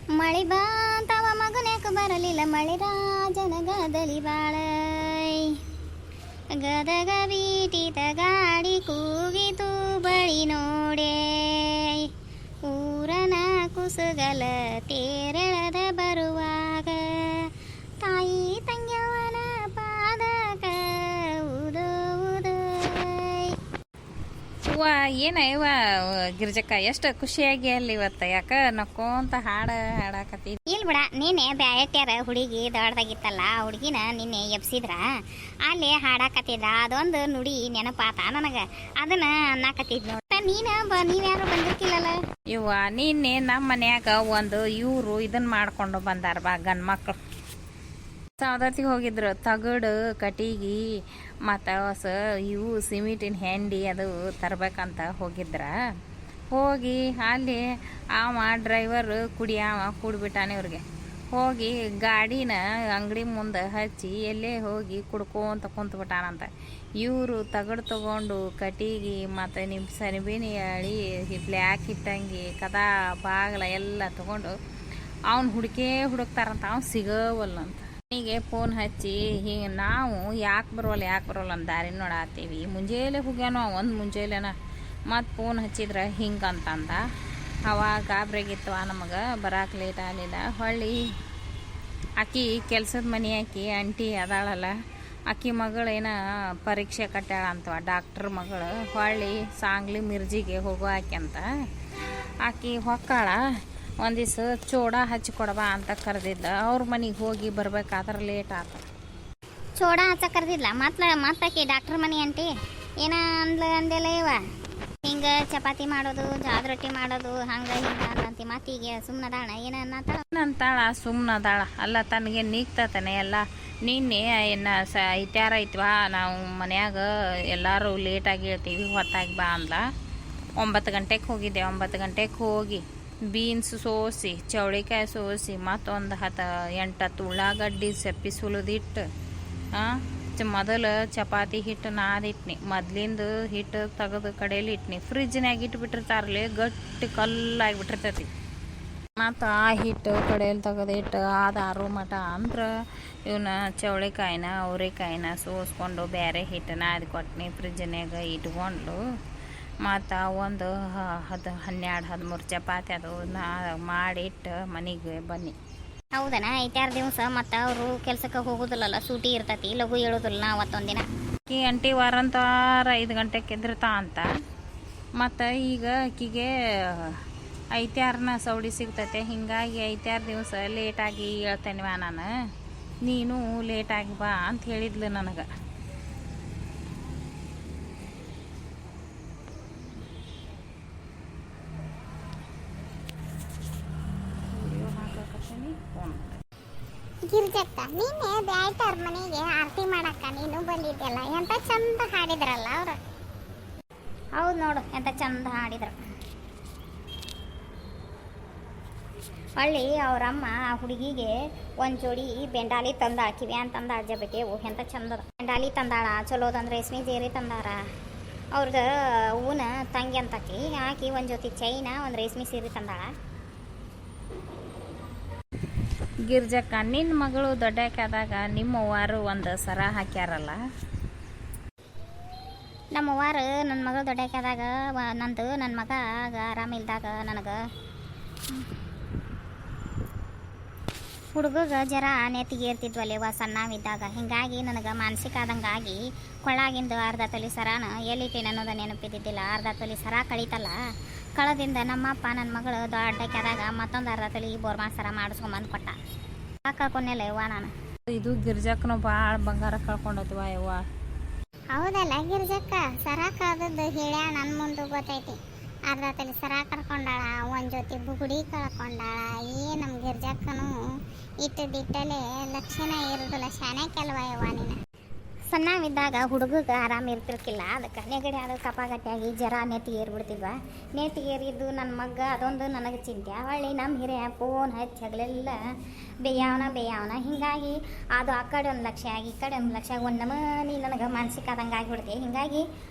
ಮಳಿ ಬಾಂತವ ಮಗನ್ಯಾಕ ಬರಲಿಲ್ಲ ಮಳಿ ರಾಜನ ಗದಲಿ ಬಾಳ ಗದಗ ಬೀಟಿತ ಗಾಡಿ ಕೂಗಿತು ಬಳಿ ನೋಡೆ ಊರನ ಕುಸುಗಲ ತೇರಳದ ಬರುವಾಗ ತಾಯಿ ತಂಗ್ಯವನ ಪಾದಕ ಉದೋ ಉದೋ. ಇವ ಏನ ಇವ ಗಿರ್ಜಕ್ಕ ಎಷ್ಟು ಖುಷಿಯಾಗಿ ಅಲ್ಲಿ ಇವತ್ತು ಯಾಕ ನಕ್ಕೊಂತ ಹಾಡಾಕತ್ತಿ. ಇಲ್ ಬಿಡ, ನೀನೆ ಬ್ಯಾಟ್ಯಾರ ಹುಡುಗಿ ದೊಡ್ಡದಾಗಿತ್ತಲ್ಲ ಆ ಹುಡುಗಿನ ನಿನ್ನೆ ಎಬ್ಸಿದ್ರ ಅಲ್ಲಿ ಹಾಡಾಕತ್ತಿದ್ರ. ಅದೊಂದು ನುಡಿ ನೆನಪಾತ ನನಗ, ಅದನ್ನ ಅನ್ನಕತ್ತಿದ್ ನೋಡ. ನೀವ್ಯಾರು ಬಂದಿರ್ಕಿಲ್ಲಲ್ಲ ಇವ ನಿನ್ನೆ ನಮ್ಮ ಮನ್ಯಾಗ ಒಂದು ಇವ್ರು ಇದನ್ನ ಮಾಡ್ಕೊಂಡು ಬಂದಾರ ಬಾ ಗಂಡ್ ಮಕ್ಳು ಸೌದತ್ತಿಗೆ ಹೋಗಿದ್ರು. ತಗಡು ಕಟಿಗಿ ಮತ್ತು ಇವು ಸಿಮಿಟಿನ ಹೆಂಡಿ ಅದು ತರ್ಬೇಕಂತ ಹೋಗಿದ್ರ. ಹೋಗಿ ಅಲ್ಲಿ ಡ್ರೈವರ್ ಕುಡಿಬಿಟ್ಟಾನೆ ಇವ್ರಿಗೆ. ಹೋಗಿ ಗಾಡಿನ ಅಂಗಡಿ ಮುಂದೆ ಹಚ್ಚಿ ಎಲ್ಲೇ ಹೋಗಿ ಕುಡ್ಕೊಂತ ಕುಂತ್ಬಿಟ್ಟಾನಂತ. ಇವರು ತಗಡು ತಗೊಂಡು ಕಟಿಗಿ ಮತ್ತು ಸೆಣಬಿನ ಎಳಿ ಬ್ಲ್ಯಾಕ್ ಇಟ್ಟಂಗಿ ಕದಾ ಬಾಗಲ ಎಲ್ಲ ತಗೊಂಡು ಅವ್ನು ಹುಡುಕ್ತಾರಂತ. ಅವ್ನು ಸಿಗವಲ್ಲಂತ. ಹೀಗೆ ಫೋನ್ ಹಚ್ಚಿ ಹಿಂಗೆ ನಾವು ಯಾಕೆ ಬರೋಲ್ಲ ಅಂತ ದಾರಿ ನೋಡಾತೀವಿ. ಮುಂಜಾನೆ ಹೋಗ್ಯಾನೋ ಒಂದು ಮುಂಜಾನೆನ ಮತ್ತು ಫೋನ್ ಹಚ್ಚಿದ್ರೆ ಹಿಂಗಂತಂದ. ಅವಾಗ ಗಾಬ್ರಿಯಾಗಿತ್ತು ನಮಗೆ, ಬರಾಕ್ ಲೇಟ್ ಆಗಲಿಲ್ಲ. ಹೊಳ್ಳಿ ಆಕಿ ಕೆಲ್ಸದ ಮನೆ ಆಕಿ ಆಂಟಿ ಅದಾಳಲ್ಲ, ಆಕಿ ಮಗಳೇನ ಪರೀಕ್ಷೆ ಕಟ್ಟಾಳಂತವ, ಡಾಕ್ಟ್ರ್ ಮಗಳು. ಹೊಳ್ಳಿ ಸಾಂಗ್ಲಿ ಮಿರ್ಜಿಗೆ ಹೋಗೋ ಆಕೆ ಆಕಿ ಹೊಕ್ಕಾಳ. ಒಂದು ದಿವ್ಸ ಚೋಡ ಹಚ್ಕೊಡಬಾ ಅಂತ ಕರೆದಿದ್ದ. ಅವ್ರ ಮನೆಗೆ ಹೋಗಿ ಬರ್ಬೇಕಾದ್ರೆ ಲೇಟ್ ಆತ. ಚೋಡ ಹಚ್ಚ ಕರೆದಿದ್ಲ ಮತ್ತಾಕಿ ಡಾಕ್ಟರ್ ಮನಿ ಅಂಟಿ ಏನ ಅಂದೆಲ್ಲ ಇವ ಹಿಂಗ ಚಪಾತಿ ಮಾಡೋದು ಜೋಳದ ರೊಟ್ಟಿ ಮಾಡೋದು ಹಂಗ ಹಿಂಗ ಅಂತಿ. ಮತ್ತೀಗ ಸುಮ್ಮನದಾಳ ಏನಂತಾಳ? ಸುಮ್ಮನದಾಳ ಅಲ್ಲ, ತನಗೆ ನೀಗ್ತಾನೆ ಎಲ್ಲ. ನಿನ್ನೆ ಐತ್ಯಾರ ಐತ್ವಾ ನಾವು ಮನ್ಯಾಗ ಎಲ್ಲರೂ ಲೇಟಾಗಿ ಹೇಳ್ತೀವಿ, ಹೊತ್ತಾಗಿ ಬಾ ಅಂದ್ಲ. 9 ಗಂಟೆಗೆ ಹೋಗಿದ್ದೆ. 9 ಗಂಟೆಗೆ ಹೋಗಿ ಬೀನ್ಸ್ ಸೋಸಿ, ಚೌಳಿಕಾಯಿ ಸೋಸಿ, ಮತ್ತೊಂದು 8 ಉಳ್ಳಾಗಡ್ಡಿ ಸಪ್ಪಿ ಸುಲಿದಿಟ್ಟು ಮೊದಲು ಚಪಾತಿ ಹಿಟ್ಟು ನಾದಿಟ್ನಿ. ಮೊದ್ಲಿಂದು ಹಿಟ್ಟು ತೆಗೆದು ಕಡೆಯಲ್ಲಿ ಇಟ್ನಿ. ಫ್ರಿಜ್ನಾಗ ಇಟ್ಬಿಟ್ಟಿರ್ತಾರಲಿ, ಗಟ್ಟಿ ಕಲ್ಲಾಗಿಬಿಟ್ಟಿರ್ತೈತಿ. ಮತ್ತು ಆ ಹಿಟ್ಟು ಕಡೆಯಲ್ಲಿ ತೆಗೆದಿಟ್ಟು ಆರು ಮಟ ಅಂದ್ರೆ ಇವನ್ನ ಚೌಳಿಕಾಯಿನ ಅವ್ರೆಕಾಯಿನ ಸೋಸ್ಕೊಂಡು ಬೇರೆ ಹಿಟ್ಟು ನಾದಿ ಕೊಟ್ನಿ. ಫ್ರಿಜ್ನಾಗ ಇಟ್ಕೊಂಡು ಮತ್ತು ಒಂದು 12-13 ಚಪಾತಿ ಅದು ಮಾಡಿಟ್ಟು ಮನೆಗೆ ಬನ್ನಿ. ಹೌದನ? 5-6 ದಿವಸ ಮತ್ತು ಅವರು ಕೆಲ್ಸಕ್ಕೆ ಹೋಗೋದಿಲ್ಲಲ್ಲ, ಸೂಟಿ ಇರ್ತೈತಿ, ಲಘು ಹೇಳೋದಿಲ್ಲ ಅವತ್ತೊಂದು ದಿನ. ಆಂಟಿ ವಾರಂತಾರ 5 ಗಂಟೆಗೆ ಎದ್ರತಾ ಅಂತ. ಮತ್ತು ಈಗ ಆಕಿಗೆ 5-6ನ ಸೌಡಿ ಸಿಗ್ತೈತೆ. ಹಿಂಗಾಗಿ 5-6 ದಿವಸ ಲೇಟಾಗಿ ಹೇಳ್ತೇನೆ ನಾನು, ನೀನು ಲೇಟಾಗಿ ಬಾ ಅಂತ ಹೇಳಿದ್ಲು ನನಗೆ. ಗಿರ್ಜಕ್ಕ, ನೀನೆ ಬ್ಯಾಟರ್ ಮನೆಗೆ ಆರತಿ ಮಾಡಕ್ಕ ನೀನು ಬಂದಿದ್ದೆಲ್ಲ, ಎಂತ ಚಂದ ಹಾಡಿದ್ರಲ್ಲ ಅವ್ರು. ಹೌದು ನೋಡು, ಎಂತ ಚಂದ ಹಾಡಿದ್ರು. ಹಳ್ಳಿ ಅವ್ರಮ್ಮ ಆ ಹುಡುಗಿಗೆ ಒಂದು ಜೋಡಿ ಬೆಂಡಾಲಿ ತಂದಾಳ, ಕಿವ್ಯಾನ್ ತಂದಾಳ ಜಬಟೇವು, ಎಂತ ಚಂದದ ಬೆಂಡಾಲಿ ತಂದಾಳ. ಚಲೋದಂದ್ರೆ ರೇಷ್ಮೆ ಜೇರಿ ತಂದಾರ. ಅವ್ರದ್ದು ಹೂನ ತಂಗಿ ಅಂತಕಿ ಹಾಕಿ ಒಂದು ಜೊತೆ ಚೈನ, ಒಂದು ರೇಷ್ಮೆ ಸೀರೆ ತಂದಾಳ. ಗಿರ್ಜಕ್ಕ, ನಿನ್ನ ಮಗಳು ದೊಡ್ಡಕ್ಕಾದಾಗ ನಿಮ್ಮವ್ವಾರು ಒಂದು ಸರ ಹಾಕ್ಯಾರಲ್ಲ? ನಮ್ಮವ್ವಾರು ನನ್ನ ಮಗಳು ದೊಡ್ಡಕ್ಕಾದಾಗ ನನ್ನ ಮಗ ಆರಾಮಿಲ್ದಾಗ ನನಗೆ ಹುಡುಗಗೆ ಜರ ನೆತ್ತಿಗೆ ಏರ್ತಿದ್ವಲ್ಲೇವ ಸಣ್ಣವಿದ್ದಾಗ. ಹಿಂಗಾಗಿ ನನಗೆ ಮಾನಸಿಕ ಆದಂಗಾಗಿ ಕೊಳ್ಳಾಗಿಂದು ಅರ್ಧ ತೊಲಿ ಸರಾನ ಎಲ್ಲಿಟ್ಟೇನೆ ಅನ್ನೋದು ನೆನಪಿದ್ದಿದ್ದಿಲ್ಲ. ಅರ್ಧ ತೊಲಿ ಸರ ಕಳೀತಲ್ಲ, ಕಳದಿಂದ ನಮ್ಮಪ್ಪ ನನ್ನ ಮಗಳು ದೊಡ್ಡಕ್ಕಾದಾಗ ಮತ್ತೊಂದು ಅರ್ಧ ತೊಲಿ ಬೋರ್ಮಾ ಸರ ಮಾಡಿಸ್ಕೊಂಬಂದು ಕೊಟ್ಟ. ಕಳ್ಕೊಂಡೆಲ್ಲ ಯವ್ವ ನಾನು. ಇದು ಗಿರ್ಜಕ್ಕನು ಭಾಳ ಬಂಗಾರ ಕಳ್ಕೊಂಡೈತಿವ ಯವ್ವ. ಹೌದಲ್ಲ ಗಿರ್ಜಕ್ಕ, ಸರ ಕಳ್ದದ್ದು ಹೇಳ್ಯಾ ನನ್ನ ಮುಂದೆ ಗೊತ್ತೈತಿ. ಅರ್ಧ ತಲೆ ಸರ ಕಳ್ಕೊಂಡಾಳ, ಒಂದು ಜೊತೆ ಬುಗುಡಿ ಕಳ್ಕೊಂಡಾಳ. ನಮ್ಮ ಗಿರ್ಜಕ್ಕನು ಇಟ್ಟದಿಟ್ಟಲೆ ಲಕ್ಷಣ ಇರೋದಿಲ್ಲ. ಶಾನೆ ಕೆಲವ ಯವ್ವ ನೀನು. ಸಣ್ಣವಿದ್ದಾಗ ಹುಡುಗಗೆ ಆರಾಮ ಇರ್ತಿರ್ಕಿಲ್ಲ, ಅದಕ್ಕೆ ನೆಗಡಿ ಅದು ಕಪಾಗಟ್ಟಿಯಾಗಿ ಜರ ನೆತ್ತಿಗೆ ಏರ್ಬಿಡ್ತಿದ್ವ. ನೆತ್ತಿಗೆ ಏರಿದ್ದು ನನ್ನ ಮಗ ಅದೊಂದು ನನಗೆ ಚಿಂತೆ. ಹೊಳ್ಳಿ ನಮ್ಮ ಹಿರಿಯ ಫೋನ್ ಹಚ್ಚಿ ಹಗಲೆಲ್ಲ ಬೇಯಾವನ ಹಿಂಗಾಗಿ ಅದು ಆ ಕಡೆ 1 ಲಕ್ಷ ಆಗಿ ಈ ಕಡೆ 1 ಲಕ್ಷ ಆಗಿ ಒಂದು ನಮೂನಿ ನನಗೆ ಮಾನಸಿಕ ಆದಂಗೆ ಆಗಿಬಿಡ್ತೀವಿ. ಹಿಂಗಾಗಿ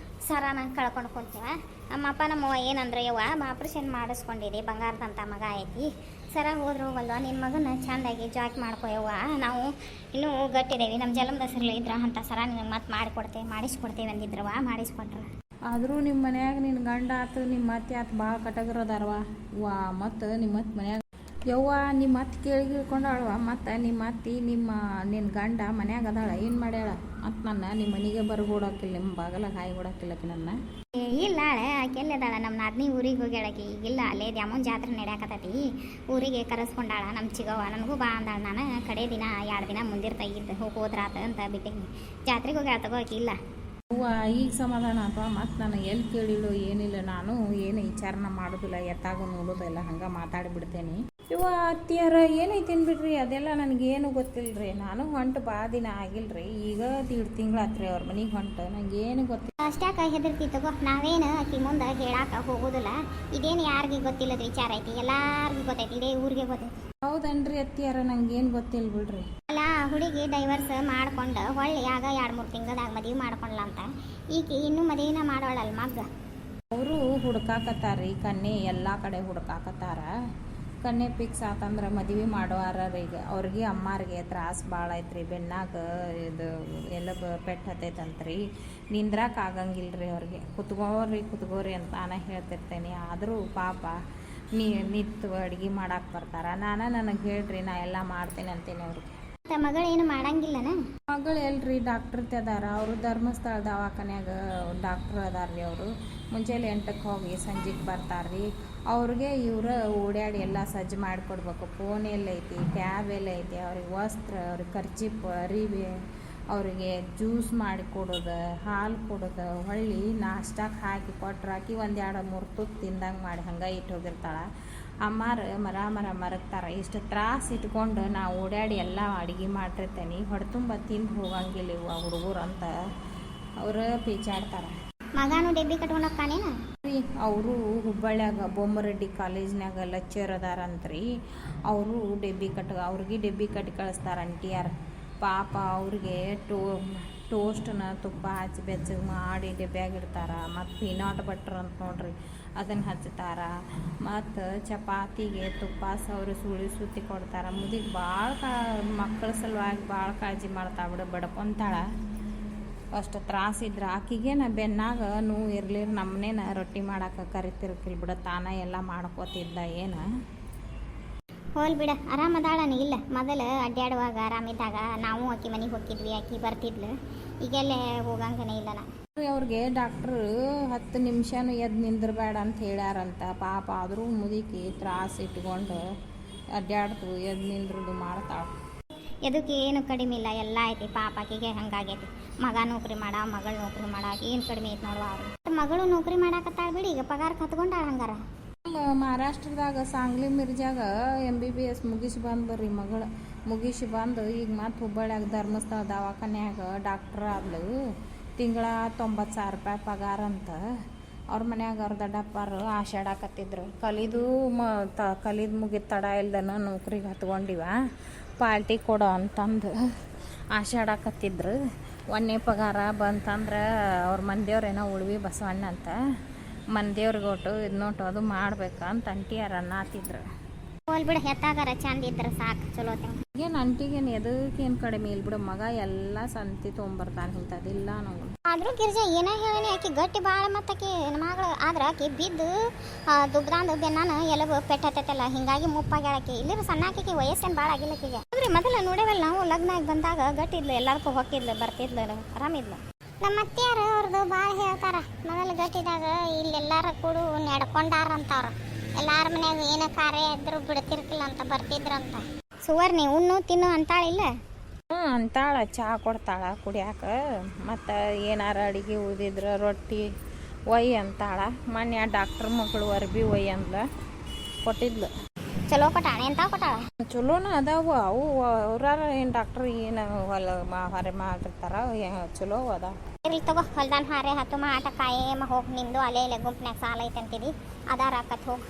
ಸರಾನ ಕಳ್ಕೊಂಡು ಕೊಡ್ತೀವ. ನಮ್ಮಪ್ಪ ನಮ್ಮವ್ವ ಏನಂದ್ರೆ, ಯವ್ವ ಆಪ್ರೇಷನ್ ಮಾಡಿಸ್ಕೊಂಡಿದ್ದೆ, ಬಂಗಾರದಂಥ ಮಗ ಐತಿ, ಸರ ಹೋದ್ರು ಹೋಗಲ್ವ ನಿನ್ನ ಮಗನ ಚೆಂದಾಗಿ ಜಾಕ್ ಮಾಡ್ಕೊಯವ್ವ, ನಾವು ಇನ್ನೂ ಗಟ್ಟಿದೇವಿ, ನಮ್ಮ ಜಲಮದ ಹೆಸರಲ್ಲಿ ಇದ್ರ ಅಂತ ಸರ ನಿನಗೆ ಮತ್ತೆ ಮಾಡಿಸ್ಕೊಡ್ತೇವೆ ಅಂದಿದ್ರವ, ಮಾಡಿಸ್ಕೊಟ್ರ. ಆದರೂ ನಿಮ್ಮ ಮನ್ಯಾಗ ನಿನ್ನ ಗಂಡ ಆತು ನಿಮ್ಮ ಮತ್ತೆ ಆತು ಭಾಳ ಕಟಗರದಾರವ ವಾ. ಮತ್ತು ನಿಮ್ಮ ಮತ್ತೆ ಮನ್ಯಾಗ ಯವ್ವ ನಿಮ್ಮ ಮತ್ತೆ ಕೇಳ್ಕೊಂಡಾಳವ. ಮತ್ತು ನಿಮ್ಮ ಅತ್ತಿ ನಿನ್ನ ಗಂಡ ಮನ್ಯಾಗ ಅದಾಳ, ಏನು ಮಾಡ್ಯಾಳ ಅಂತ ನನ್ನ ನಿಮ್ಮ ಮನೆಗೆ ಬರ್ಗೂಡಾಕಿಲ್ಲ, ನಿಮ್ಮ ಬಾಗಲಾಗ ಹಾಯಿ ಕೊಡಾಕಿಲ್ಲಕಿ ನನ್ನ. ಇಲ್ಲ ಆಕೆ ಎಲ್ಲಿದ್ದಾಳ, ನಮ್ಮ ನಾದ್ನಿ ಊರಿಗೆ ಹೋಗ್ಯಾಳಕಿ ಈಗಿಲ್ಲ, ಅಲ್ಲೇ ದ್ಯಾಮೋನ್ ಜಾತ್ರೆ ನಡೆಯಕತ್ತೈತಿ, ಊರಿಗೆ ಕರೆಸ್ಕೊಂಡಾಳ ನಮ್ಮ ಚಿಗವ್ವ. ನನಗೂ ಬಾ ಅಂದಾಳ, ನಾನು ಕಡೆ ದಿನ 2 ದಿನ ಮುಂದಿರ್ತಾಯಿದ್ದೆ ಹೋದ್ರಾತ ಅಂತ ಬಿಟ್ಟಿನಿ. ಜಾತ್ರೆಗೆ ಹೋಗ್ಯಾಳ ತಗೋ ಆಕಿ. ಇಲ್ಲ ಅವ್ವ ಈಗ ಸಮಾಧಾನ ಅಥವಾ ಮತ್ತು ನನಗೆ ಎಲ್ಲಿ ಕೇಳಿಲ್ಲ ಏನಿಲ್ಲ, ನಾನು ಏನು ವಿಚಾರನ ಮಾಡೋದಿಲ್ಲ, ಎತ್ತಾಗ ನೋಡೋದಿಲ್ಲ, ಹಂಗೆ ಮಾತಾಡಿಬಿಡ್ತೇನೆ. ಇವ ಅತ್ತಿಯಾರ ಏನೈತೇನು ಬಿಡ್ರಿ, ಅದೆಲ್ಲ ನನಗೇನು ಗೊತ್ತಿಲ್ಲ ರೀ. ನಾನು ಹೊಂಟು ಭಾಳ ದಿನ ಆಗಿಲ್ಲ ರೀ, ಈಗ 1.5 ತಿಂಗಳು ಆತ್ರಿ ಅವ್ರ ಮನೆಗೆ ಹೊಂಟು, ನನಗೇನು ಗೊತ್ತಿಲ್ಲ. ಅಷ್ಟಾಕ ಹೆದರ್ತಿ ತಗೋ, ನಾವೇನು ಆಕಿ ಮುಂದೆ ಹೇಳಾಕ ಹೋಗೋದಿಲ್ಲ. ಇದೇನು ಯಾರಿಗೆ ಗೊತ್ತಿಲ್ಲದ ವಿಚಾರ ಐತಿ, ಎಲ್ಲಾರ್ಗೂ ಗೊತ್ತೈತಿ, ಇದೇ ಊರಿಗೆ ಗೊತ್ತೈತಿ. ಹೌದನ್ರಿ ಅತ್ತಿಯಾರ, ನಂಗೇನು ಗೊತ್ತಿಲ್ಲ ಬಿಡ್ರಿ. ಅಲ್ಲ ಹುಡುಗಿ ಡೈವರ್ಸ್ ಮಾಡ್ಕೊಂಡು ಹೊಳ್ಳಿ ಆಗ 2-3 ತಿಂಗಳದಾಗ ಮದುವೆ ಮಾಡ್ಕೊಂಡ್ಲ ಅಂತ, ಈಕಿ ಇನ್ನೂ ಮದುವೆನ ಮಾಡೋಳಲ್ಲ ಮಗ್ಗ. ಅವರು ಹುಡ್ಕಾಕತ್ತಾರ ಈ ಕನ್ನೆ, ಎಲ್ಲ ಕಡೆ ಹುಡ್ಕಾಕತ್ತಾರ. ಕನ್ನೆ ಫಿಕ್ಸ್ ಆತಂದ್ರೆ ಮದುವೆ ಮಾಡೋವಾರ ಈಗ ಅವ್ರಿಗೆ ಅಮ್ಮಾರಿಗೆ ತ್ರಾಸು ಭಾಳ ಐತ್ರಿ, ಬೆನ್ನಾಗ ಇದು ಎಲ್ಲ ಪೆಟ್ಟು ಹತ್ತೈತಂತ್ರಿ, ನಿಂದ್ರಾಕ ಆಗಂಗಿಲ್ಲ ರೀ ಅವ್ರಿಗೆ. ಕುತ್ಕೋರಿ ಅಂತ ನಾನು ಹೇಳ್ತಿರ್ತೇನೆ. ಆದರೂ ಪಾಪ ನಿಂತು ಅಡ್ಗೆ ಮಾಡಕ್ಕೆ ಬರ್ತಾರ. ನನಗೆ ಹೇಳ್ರಿ, ನಾ ಎಲ್ಲ ಮಾಡ್ತೇನೆ ಅಂತೇನೆ ಅವ್ರಿಗೆ. ಮಗಳೇನು ಮಾಡಂಗಿಲ್ಲನ? ಮಗಳು ಎಲ್ರಿ ಡಾಕ್ಟ್ರ್ ಅದಾರ, ಅವರು ಧರ್ಮಸ್ಥಳ ದವಾಖಾನ್ಯಾಗ ಡಾಕ್ಟ್ರ್ ಅದಾರ್ರಿ. ಅವರು ಮುಂಜಾನೆ 8ಕ್ಕೆ ಹೋಗಿ ಸಂಜೆಗೆ ಬರ್ತಾರ್ರಿ. ಅವ್ರಿಗೆ ಇವ್ರು ಓಡಾಡಿ ಎಲ್ಲ ಸಜ್ಜು ಮಾಡಿಕೊಡ್ಬೇಕು. ಫೋನ್ ಎಲ್ಲೈತಿ, ಟ್ಯಾಬ್ ಎಲ್ಲೈತಿ, ಅವ್ರಿಗೆ ವಸ್ತ್ರ, ಅವ್ರಿಗೆ ಖರ್ಚಿಪ್, ಅರಿವೆ, ಅವರಿಗೆ ಜ್ಯೂಸ್ ಮಾಡಿ ಕೊಡೋದು, ಹಾಲು ಕೊಡೋದು, ಹೊಳ್ಳಿ ನಾಷ್ಟಕ್ಕೆ ಹಾಕಿ ಕೊಟ್ರಾಕಿ 1-2-3 ತುತ್ತು ತಿಂದಂಗೆ ಮಾಡಿ ಹಂಗೆ ಇಟ್ಟು ಹೋಗಿರ್ತಾಳೆ. ಅಮ್ಮಾರ ಮರಗ್ತಾರೆ. ಇಷ್ಟು ತ್ರಾಸು ಇಟ್ಕೊಂಡು ನಾವು ಓಡಾಡಿ ಎಲ್ಲ ಅಡುಗೆ ಮಾಡಿರ್ತೇನೆ, ಹೊಡೆತುಂಬ ತಿಂದು ಹೋಗಂಗಿಲ್ಲ ಇವು ಹುಡುಗರು ಅಂತ ಅವರು ಪೀಚಾಡ್ತಾರೆ. ಮಗನೂ ಡೆಬ್ಬಿ ಕಟ್ಕೊಂಡೋಗ್ತಾನೇನ ರೀ? ಅವರು ಹುಬ್ಬಳ್ಳಿಯಾಗ ಬೊಮ್ಮರೆಡ್ಡಿ ಕಾಲೇಜ್ನಾಗ ಲೆಕ್ಚರ್ ಅದಾರಂತ್ರಿ. ಅವರು ಅವ್ರಿಗೆ ಡೆಬ್ಬಿ ಕಟ್ಟಿ ಕಳಿಸ್ತಾರೆ ಅಂಟಿಯಾರ. ಪಾಪ ಅವ್ರಿಗೆ ಟೋಸ್ಟನ್ನ ತುಪ್ಪ ಹಚ್ಚಿ ಬೆಚ್ಚಗೆ ಮಾಡಿ ಡೆಬ್ಬ್ಯಾಗಿಡ್ತಾರೆ. ಮತ್ತು ಪೀನಟ್ ಬಟ್ರ್ ಅಂತ ನೋಡ್ರಿ, ಅದನ್ನು ಹಚ್ತಾರ. ಮತ್ತು ಚಪಾತಿಗೆ ತುಪ್ಪ ಸವರಿ ಸುತ್ತಿ ಕೊಡ್ತಾರೆ. ಮುದಿಗೆ ಭಾಳ ಮಕ್ಕಳ ಸಲುವಾಗಿ ಭಾಳ ಕಾಳಜಿ ಮಾಡ್ತಾ ಬಡ್ಕೊತಾಳೆ. ಅಷ್ಟು ತ್ರಾಸಿದ್ರೆ ಆಕಿಗೆ ನಾ ಬೆನ್ನಾಗ ನೋವು ಇರ್ಲಿರ ನಮ್ಮನೇನ ರೊಟ್ಟಿ ಮಾಡಕ್ಕೆ ಕರಿತಿರ್ಕಿಲ್ ಬಿಡ, ತಾನ ಎಲ್ಲ ಮಾಡ್ಕೋತಿದ್ದ. ಏನು ಹೋಲ್ ಬಿಡ, ಆರಾಮದಾಳನ? ಇಲ್ಲ ಮೊದಲು ಅಡ್ಡಾಡುವಾಗ ಆರಾಮಿದ್ದಾಗ ನಾವು ಆಕಿ ಮನೆಗೆ ಹೋಗಿದ್ವಿ, ಆಕಿ ಬರ್ತಿದ್ಲು. ಈಗೆಲ್ಲೇ ಹೋಗಂಗನೇ ಇಲ್ಲ. ಅವ್ರಿಗೆ ಡಾಕ್ಟ್ರು 10 ನಿಮಿಷನೂ ಎದ್ದು ನಿಂದ್ರಬೇಡ ಅಂತ ಹೇಳ್ಯಾರಂತ. ಪಾಪ ಆದರೂ ಮುದುಕಿ ತ್ರಾಸ ಇಟ್ಕೊಂಡು ಅಡ್ಡಾಡ್ತು, ಎದ್ದು ನಿಂದ್ರದು ಮಾಡ್ತಾಳೆ. ಎದಕ್ಕೆ ಏನು ಕಡಿಮೆ ಇಲ್ಲ, ಎಲ್ಲ ಐತಿ. ಪಾಪ ಆಕಿಗೆ ಹಂಗಾಗೈತಿ. ಮಗ ನೌಕರಿ ಮಾಡ, ಮಗಳು ನೌಕರಿ ಮಾಡ, ಏನು ಕಡಿಮೆ ಐತಿ ನೋಡುವ. ಮಗಳು ನೌಕರಿ ಮಾಡಾಕತ್ತಾಳ ಬಿಡಿ, ಈಗ ಪಗಾರ ಕತ್ಕೊಂಡಾಳ. ಹಂಗಾರ ಮಹಾರಾಷ್ಟ್ರದಾಗ ಸಾಂಗ್ಲಿ ಮಿರ್ಜಾಗ MBBS ಮುಗಿಸಿ ಬಂದ್ರಿ ಮಗಳು. ಮುಗಿಸಿ ಬಂದು ಈಗ ಮತ್ತೆ ಹುಬ್ಬಳ್ಳಿಯಾಗ ಧರ್ಮಸ್ಥಳ ದವಾಖಾನ್ಯಾಗ ಡಾಕ್ಟ್ರ್ ಆದ್ಲು. ತಿಂಗಳ 90,000 ರೂಪಾಯಿ ಪಗಾರ ಅಂತ. ಅವ್ರ ಮನ್ಯಾಗ ಅವ್ರ ದೊಡ್ಡಪ್ಪರು ಆಶಾಡಕತ್ತಿದ್ರು. ಕಲಿದು ಮುಗಿದ ತಡ ಇಲ್ದನ ನೌಕರಿಗೆ ಹತ್ಕೊಂಡಿವ, ಪಾರ್ಟಿ ಕೊಡೋ ಅಂತಂದು ಆಶಾಡಕತ್ತಿದ್ರು. 1ನೇ ಪಗಾರ ಬಂತಂದ್ರೆ ಅವ್ರ ಮಂದಿಯವ್ರೇನೋ ಉಳ್ವಿ ಬಸವಣ್ಣ ಅಂತ ಮಂದಿಯವ್ರಿಗೆ ಒಟ್ಟು ಇದು ನೋಟು ಅದು ಮಾಡ್ಬೇಕಂತ ಅಂಟಿಯಾರ ಅನ್ನತ್ತಿದ್ರು. ಹೋಲ್ ಬಿಡ, ಹೆತ್ತಾಗಾರ ಚಂದ ಇದ್ರೆ ಸಾಕು, ಚಲೋ. ಏನು ಅಂಟಿಗೇನು ಎದಕ್ಕೇನು ಕಡಿಮೆ ಇಲ್ಲ ಬಿಡು, ಮಗ ಎಲ್ಲ ಸಂತಿ ತೊಗೊಂಬರ್ತಾನೆ, ಇಂಥದ್ದಿಲ್ಲ ನಾವು. ಆದ್ರೂ ಗಿರ್ಜಾ ಏನ ಹೇಳಿ, ಆಕಿ ಗಟ್ಟಿ ಭಾಳ. ಮತ್ತು ಆಕಿ ಮಗಳು ಆದ್ರೆ ಆಕಿ ಬಿದ್ದು ದುಬ್ದಾಂದು ಬೆನ್ನಾನ ಎಲಬು ಪೆಟ್ಟತ್ತಲ್ಲ, ಹಿಂಗಾಗಿ ಮುಪ್ಪಾಗ್ಯಾಳ ಆಕಿ. ಇಲ್ಲಿ ಸಣ್ಣಾಕಿ ವಯಸ್ಸೇನು ಭಾಳ ಆಗಿಲ್ಲ ಆಕಿಗೆ. ಅಂದ್ರೆ ಮೊದಲು ನೋಡೇವಲ್ಲ ನಾವು, ಲಗ್ನ ಆಗಿ ಬಂದಾಗ ಗಟ್ಟಿದ್ಲು, ಎಲ್ಲದಕ್ಕೂ ಹೊಕ್ಕಿದ್ಲು, ಬರ್ತಿದ್ಲು, ಆರಾಮಿದ್ಲು. ನಮ್ಮ ಅತ್ತೆಯಾರ ಅವ್ರದ್ದು ಭಾಳ ಹೇಳ್ತಾರ. ಮೊದಲು ಗಟ್ಟಿದಾಗ ಇಲ್ಲೆಲ್ಲಾರ ಕೂಡ ನಡ್ಕೊಂಡಾರಂತವ್ರು. ಎಲ್ಲಾರ ಮನ್ಯಾಗ ಏನ ಕಾರ್ಯ ಇದ್ರು ಬಿಡ್ತಿರ್ಕಿಲ್ಲ ಅಂತ, ಬರ್ತಿದ್ರಂತ. ಸುವರ್ಣಿ ಉಣ್ಣು ತಿನ್ನು ಅಂತಾಳಿಲ್ಲ? ಅಂತಾಳ. ಚಹಾ ಕೊಡ್ತಾಳ ಕುಡಿಯಾಕ. ಮತ್ತು ಏನಾರ ಅಡುಗೆ ಉಳಿದಿದ್ರೆ ರೊಟ್ಟಿ ಒಯ್ ಅಂತಾಳ. ಮೊನ್ನೆ ಡಾಕ್ಟ್ರ್ ಮಗಳು ಅರ್ಬಿ ಒಯ್ ಅಂದ್ಲ, ಕೊಟ್ಟಿದ್ಲು. ಚಲೋ ಕೊಟ್ಟಾಳ? ಎಂತ ಕೊಟ್ಟಾಳ? ಚಲೋನ ಅದಾವ ಅವು. ಅವ್ರಾರ ಏನು ಡಾಕ್ಟ್ರ್ ಏನು ಹೊರೆ ಮಾಡಿರ್ತಾರ, ಚಲೋ ಅದಾವ. ಇರ್ಲಿ ತಗೋ, ಹೊಲ್ದಾನ ಹಾರೆ ಹತ್ತು ಆಟ ಕಾಯೇಮ ಹೋಗಿ ನಿಂದು ಅಲ್ಲೇ ಗುಂಪ್ನ್ಯಾಗ ಸಾಲ ಐತೆ ಅಂತಿದಿ, ಅದಾರ ಆಕತ್ ಹೋಗಿ.